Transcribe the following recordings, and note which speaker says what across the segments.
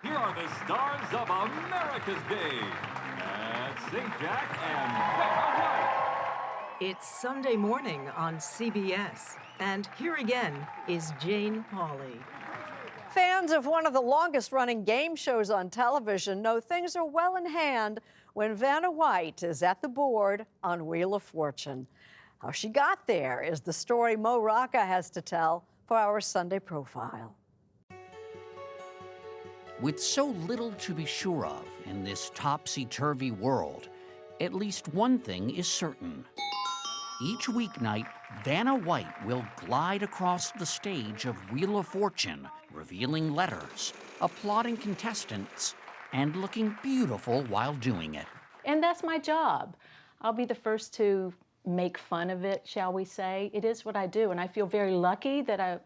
Speaker 1: Here are the stars of America's Game, Pat Sajak and Vanna White.
Speaker 2: It's Sunday morning on CBS, and here again is Jane Pauley.
Speaker 3: Fans of one of the longest-running game shows on television know things are well in hand when Vanna White is at the board on Wheel of Fortune. How she got there is the story Mo Rocca has to tell for our Sunday profile.
Speaker 4: With so little to be sure of in this topsy-turvy world, at least one thing is certain. Each weeknight, Vanna White will glide across the stage of Wheel of Fortune, revealing letters, applauding contestants, and looking beautiful while doing it.
Speaker 5: And that's my job. I'll be the first to make fun of it, shall we say. It is what I do, and I feel very lucky that I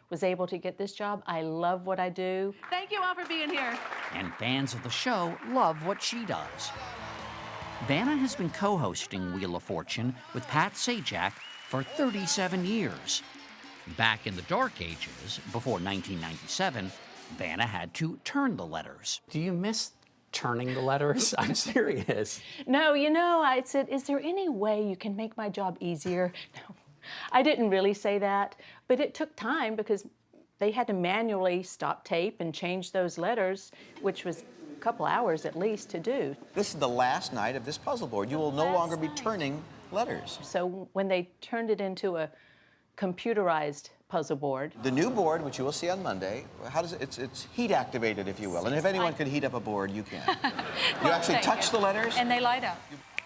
Speaker 5: was able to get this job. I love what I do.
Speaker 6: Thank you all for being here.
Speaker 4: And fans of the show love what she does. Vanna has been co-hosting Wheel of Fortune with Pat Sajak for 37 years. Back in the dark ages, before 1997, Vanna had to turn the letters.
Speaker 7: Do you miss turning the letters? I'm serious.
Speaker 5: No, I said, is there any way you can make my job easier? No, I didn't really say that, but it took time because they had to manually stop tape and change those letters, which was a couple hours at least to do.
Speaker 8: This is the last night of this puzzle board. You will no longer be turning letters.
Speaker 5: So when they turned it into a computerized puzzle board.
Speaker 8: The new board, which you will see on Monday, how does it, it's heat activated, if you will. And if anyone could heat up a board, you can. You actually touch the letters.
Speaker 6: And they light up.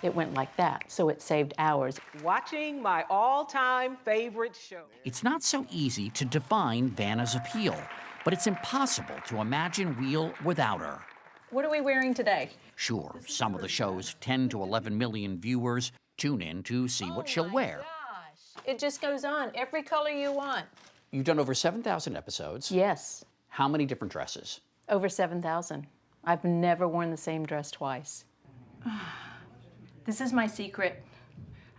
Speaker 5: It went like that, so it saved hours.
Speaker 9: Watching my all-time favorite show.
Speaker 4: It's not so easy to define Vanna's appeal, but it's impossible to imagine Wheel without her.
Speaker 5: What are we wearing today?
Speaker 4: Sure, some of the show's 10 to 11 million viewers tune in to see what she'll wear.
Speaker 5: It just goes on, every color you want.
Speaker 7: You've done over 7,000 episodes.
Speaker 5: Yes,
Speaker 7: How many different dresses?
Speaker 5: over 7,000. I've never worn the same dress twice. This is my secret.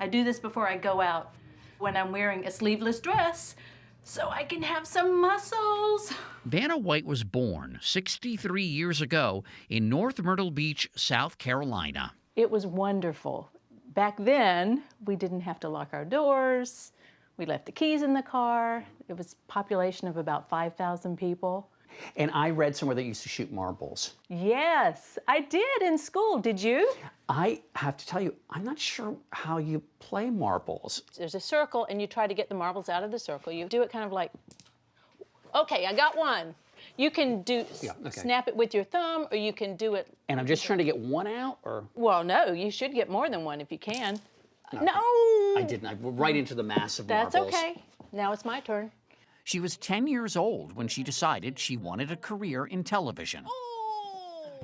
Speaker 5: I do this before I go out, when I'm wearing a sleeveless dress, so I can have some muscles.
Speaker 4: Vanna White was born 63 years ago in North Myrtle Beach, South Carolina.
Speaker 5: It was wonderful. Back then, we didn't have to lock our doors. We left the keys in the car. It was a population of about 5,000 people.
Speaker 7: And I read somewhere that you used to shoot marbles.
Speaker 5: Yes, I did in school. Did you?
Speaker 7: I have to tell you, I'm not sure how you play marbles.
Speaker 5: There's a circle, and you try to get the marbles out of the circle. You do it kind of like, okay, I got one. You can snap it with your thumb, or you can do it.
Speaker 7: And I'm just trying to get one out, or?
Speaker 5: Well, no, you should get more than one if you can. No!
Speaker 7: I didn't. I went right into the mass of marbles.
Speaker 5: That's okay. Now it's my turn.
Speaker 4: She was 10 years old when she decided she wanted a career in television.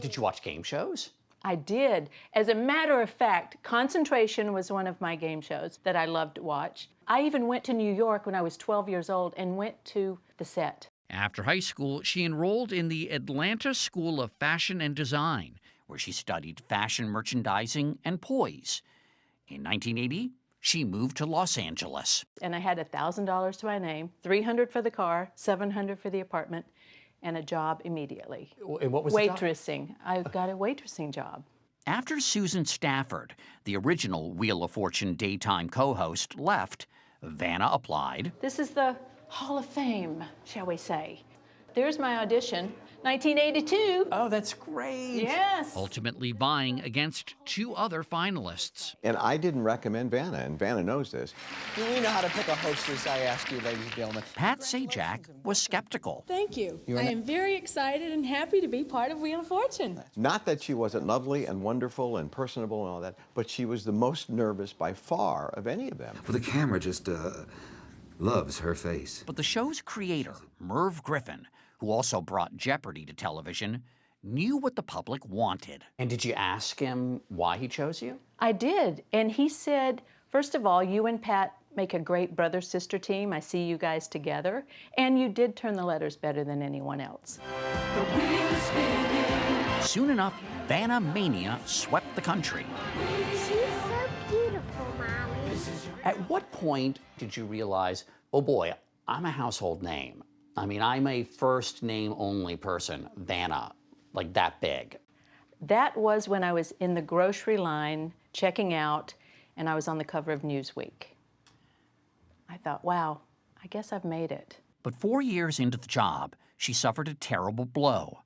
Speaker 7: Did you watch game shows?
Speaker 5: I did. As a matter of fact, Concentration was one of my game shows that I loved to watch. I even went to New York when I was 12 years old and went to the set.
Speaker 4: After high school, she enrolled in the Atlanta School of Fashion and Design, where she studied fashion merchandising and poise. In 1980, she moved to Los Angeles.
Speaker 5: And I had $1,000 to my name, $300 for the car, $700 for the apartment, and a job immediately.
Speaker 7: And what was the job?
Speaker 5: Waitressing. I got a waitressing job.
Speaker 4: After Susan Stafford, the original Wheel of Fortune daytime co-host, left, Vanna applied.
Speaker 5: This is the Hall of Fame, shall we say. There's my audition, 1982.
Speaker 7: Oh, that's great.
Speaker 5: Yes.
Speaker 4: Ultimately vying against two other finalists.
Speaker 10: And I didn't recommend Vanna, and Vanna knows this.
Speaker 8: Do we know how to pick a hostess, I ask you, ladies and gentlemen?
Speaker 4: Pat Sajak was skeptical.
Speaker 6: Thank you. I am very excited and happy to be part of Wheel of Fortune.
Speaker 10: Not that she wasn't lovely and wonderful and personable and all that, but she was the most nervous by far of any of them.
Speaker 11: Well, the camera just loves her face.
Speaker 4: But the show's creator, Merv Griffin, who also brought Jeopardy to television, knew what the public wanted.
Speaker 7: And did you ask him why he chose you?
Speaker 5: I did, and he said, first of all, you and Pat make a great brother-sister team. I see you guys together, and you did turn the letters better than anyone else.
Speaker 4: Soon enough, Vanna mania swept the country.
Speaker 12: She's so beautiful, Mommy.
Speaker 7: At what point did you realize, oh boy, I'm a household name? I mean, I'm a first name only person, Vanna. like that big?
Speaker 5: That was when I was in the grocery line checking out, and I was on the cover of Newsweek. I thought, wow, I guess I've made it.
Speaker 4: But 4 years into the job, she suffered a terrible blow.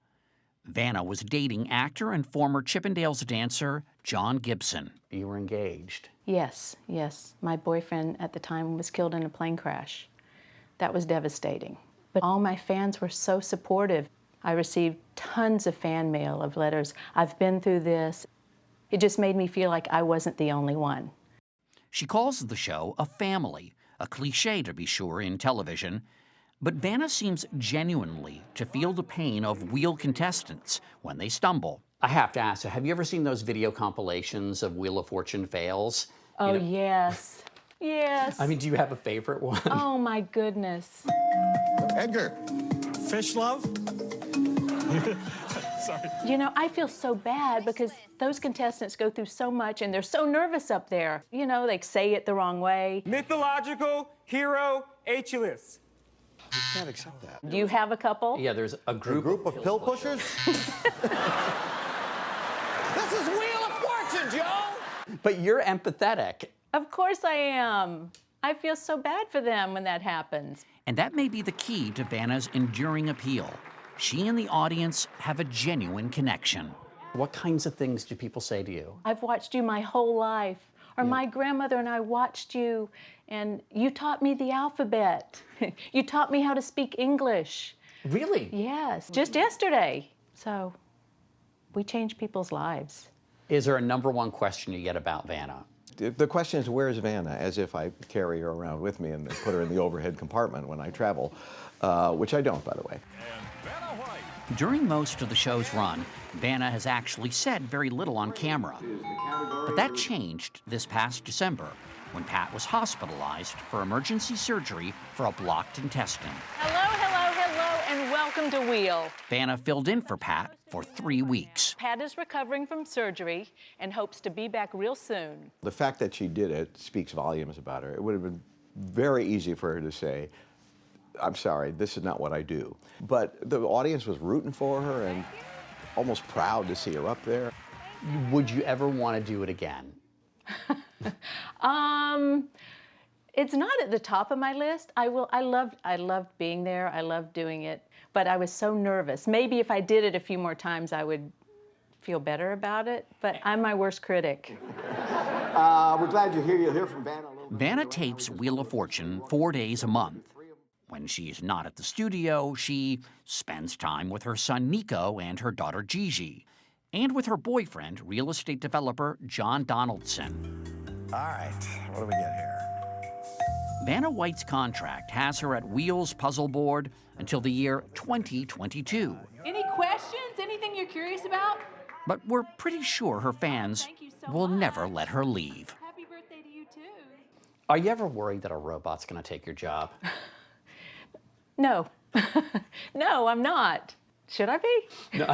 Speaker 4: Vanna was dating actor and former Chippendales dancer John Gibson.
Speaker 7: You were engaged.
Speaker 5: Yes, yes. My boyfriend at the time was killed in a plane crash. That was devastating. But all my fans were so supportive. I received tons of fan mail of letters. I've been through this. It just made me feel like I wasn't the only one.
Speaker 4: She calls the show a family, a cliche to be sure in television. But Vanna seems genuinely to feel the pain of Wheel contestants when they stumble.
Speaker 7: I have to ask, have you ever seen those video compilations of Wheel of Fortune fails?
Speaker 5: Oh, yes. Yes.
Speaker 7: I mean, do you have a favorite one?
Speaker 5: Oh, my goodness.
Speaker 13: Edgar, fish love?
Speaker 5: Sorry. You know, I feel so bad because those contestants go through so much and they're so nervous up there. You know, they say it the wrong way.
Speaker 13: Mythological hero Achilles.
Speaker 8: You can't accept that.
Speaker 5: Do you have a couple?
Speaker 7: Yeah, there's a group
Speaker 8: of pill pushers? This is Wheel of Fortune, Joe!
Speaker 7: But you're empathetic.
Speaker 5: Of course I am. I feel so bad for them when that happens.
Speaker 4: And that may be the key to Vanna's enduring appeal. She and the audience have a genuine connection.
Speaker 7: What kinds of things do people say to you?
Speaker 5: I've watched you my whole life. Or my grandmother and I watched you, and you taught me the alphabet. You taught me how to speak English.
Speaker 7: Really?
Speaker 5: Yes, just yesterday. So we change people's lives.
Speaker 7: Is there a #1 question you get about Vanna?
Speaker 10: The question is, where's Vanna? As if I carry her around with me and put her in the overhead compartment when I travel, which I don't, by the way.
Speaker 4: During most of the show's run, Vanna has actually said very little on camera. But that changed this past December when Pat was hospitalized for emergency surgery for a blocked intestine.
Speaker 5: Hello, hello, hello, and welcome to Wheel.
Speaker 4: Vanna filled in for Pat for 3 weeks.
Speaker 5: Pat is recovering from surgery and hopes to be back real soon.
Speaker 10: The fact that she did it speaks volumes about her. It would have been very easy for her to say, I'm sorry, this is not what I do. But the audience was rooting for her and almost proud to see her up there.
Speaker 7: Would you ever want to do it again?
Speaker 5: It's not at the top of my list. I loved being there. I loved doing it, but I was so nervous. Maybe if I did it a few more times, I would feel better about it, but I'm my worst critic.
Speaker 10: We're glad you're here. You'll hear from Vanna.
Speaker 4: Vanna tapes Wheel of Fortune 4 days a month. When she's not at the studio, she spends time with her son Nico and her daughter Gigi, and with her boyfriend, real estate developer John Donaldson.
Speaker 13: All right, what do we get here?
Speaker 4: Vanna White's contract has her at Wheel's puzzle board until the year 2022.
Speaker 6: Any questions? Anything you're curious about?
Speaker 4: But we're pretty sure her fans will never let her leave.
Speaker 6: Happy birthday to you, too.
Speaker 7: Are you ever worried that a robot's going to take your job?
Speaker 5: No. No, I'm not. Should I be?
Speaker 7: No.